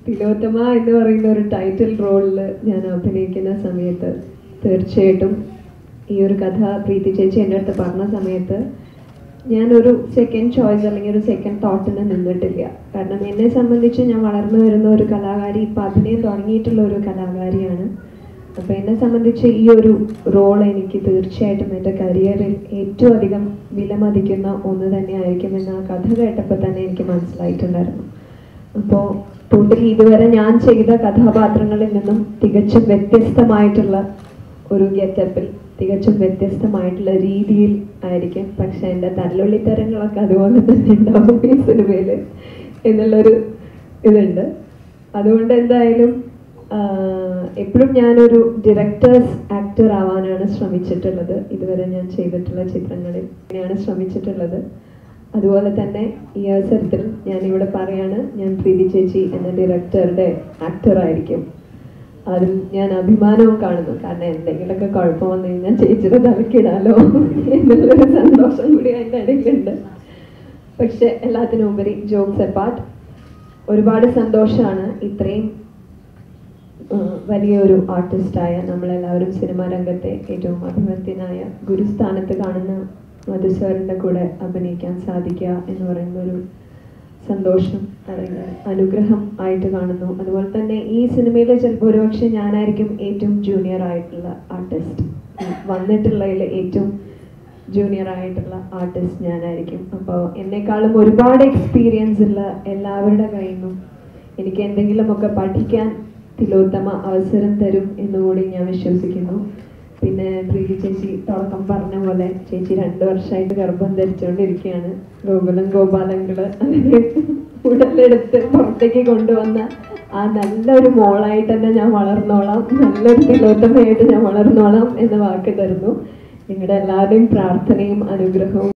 തിലോത്തമ എന്ന് പറയുന്ന ഒരു ടൈറ്റിൽ റോളിൽ ഞാൻ അഭിനയിക്കുന്ന സമയത്ത് തീർച്ചയായിട്ടും ഈ ഒരു കഥ പ്രീതി ചേച്ചി എൻ്റെ അടുത്ത് പറഞ്ഞ സമയത്ത് ഞാനൊരു സെക്കൻഡ് ചോയ്സ് അല്ലെങ്കിൽ ഒരു സെക്കൻഡ് തോട്ടിന് നിന്നിട്ടില്ല. കാരണം എന്നെ സംബന്ധിച്ച് ഞാൻ വളർന്നു വരുന്ന ഒരു കലാകാരി, ഇപ്പം അഭിനയം തുടങ്ങിയിട്ടുള്ള ഒരു കലാകാരിയാണ്. അപ്പോൾ എന്നെ സംബന്ധിച്ച് ഈ ഒരു റോൾ എനിക്ക് തീർച്ചയായിട്ടും എൻ്റെ കരിയറിൽ ഏറ്റവും അധികം വിലമതിക്കുന്ന ഒന്ന് തന്നെയായിരിക്കുമെന്ന് ആ കഥ കേട്ടപ്പോൾ തന്നെ എനിക്ക് മനസ്സിലായിട്ടുണ്ടായിരുന്നു. അപ്പോൾ ടോട്ടലി ഇതുവരെ ഞാൻ ചെയ്ത കഥാപാത്രങ്ങളിൽ നിന്നും തികച്ചും വ്യത്യസ്തമായിട്ടുള്ള ഒരു ഗെറ്റപ്പിൽ, തികച്ചും വ്യത്യസ്തമായിട്ടുള്ള രീതിയിൽ ആയിരിക്കും. പക്ഷെ എൻ്റെ തല്ലുള്ളിത്തരങ്ങളൊക്കെ അതുപോലെ തന്നെ ഉണ്ടാവും ഈ സിനിമയിൽ എന്നുള്ളൊരു ഇതുണ്ട്. അതുകൊണ്ട് എന്തായാലും എപ്പോഴും ഞാനൊരു ഡയറക്ടേഴ്സ് ആക്ടർ ആവാനാണ് ശ്രമിച്ചിട്ടുള്ളത്. ഇതുവരെ ഞാൻ ചെയ്തിട്ടുള്ള ചിത്രങ്ങളിൽ അങ്ങനെയാണ് ശ്രമിച്ചിട്ടുള്ളത്. അതുപോലെ തന്നെ ഈ അവസരത്തിൽ ഞാനിവിടെ പറയാണ്, ഞാൻ പ്രീതി ചേച്ചി എന്ന ഡയറക്ടറുടെ ആക്ടറായിരിക്കും. അതിൽ ഞാൻ അഭിമാനവും കാണുന്നു. കാരണം എന്തെങ്കിലുമൊക്കെ കുഴപ്പം വന്നു കഴിഞ്ഞാൽ ചേച്ചിയുടെ തലക്കിടാലോ എന്നുള്ളൊരു സന്തോഷം കൂടി അതിൻ്റെ ഇടയിലുണ്ട്. പക്ഷെ എല്ലാത്തിനും ഉപരി ജോക്സ് അപ്പാർട്ട് ഒരുപാട് സന്തോഷമാണ് ഇത്രയും വലിയൊരു ആർട്ടിസ്റ്റായ നമ്മളെല്ലാവരും സിനിമാ രംഗത്തെ ഏറ്റവും അഭിമന്യനായ ഗുരുസ്ഥാനത്ത് കാണുന്ന മധു സാറിൻ്റെ കൂടെ അഭിനയിക്കാൻ സാധിക്കുക എന്ന് പറയുന്നൊരു സന്തോഷം അല്ലെങ്കിൽ അനുഗ്രഹം ആയിട്ട് കാണുന്നു. അതുപോലെ തന്നെ ഈ സിനിമയിൽ ചിലപ്പോൾ ഒരുപക്ഷെ ഞാനായിരിക്കും ഏറ്റവും ജൂനിയർ ആയിട്ടുള്ള ആർട്ടിസ്റ്റ്, വന്നിട്ടുള്ളതിൽ ഏറ്റവും ജൂനിയർ ആയിട്ടുള്ള ആർട്ടിസ്റ്റ് ഞാനായിരിക്കും. അപ്പോൾ എന്നെക്കാളും ഒരുപാട് എക്സ്പീരിയൻസ് ഉള്ള എല്ലാവരുടെ കയ്യിൽ നിന്നും എനിക്ക് എന്തെങ്കിലുമൊക്കെ പഠിക്കാൻ തിലോത്തമ അവസരം തരും എന്നുകൂടി ഞാൻ വിശ്വസിക്കുന്നു. പിന്നെ പ്രീതി ചേച്ചി തുടക്കം പറഞ്ഞ പോലെ ചേച്ചി 2 വർഷമായിട്ട് ഗർഭം ധരിച്ചുകൊണ്ടിരിക്കുകയാണ്. ഗോകുലം ഗോപാലങ്ങള് അതിനെ ഉടലെടുത്ത് പുറത്തേക്ക് കൊണ്ടുവന്ന ആ നല്ലൊരു മോളായിട്ട് തന്നെ ഞാൻ വളർന്നോളാം, നല്ലൊരു തിലോത്തമയായിട്ട് ഞാൻ വളർന്നോളാം എന്ന് വാക്ക് തരുന്നു. നിങ്ങളുടെ എല്ലാവരുടെയും പ്രാർത്ഥനയും അനുഗ്രഹവും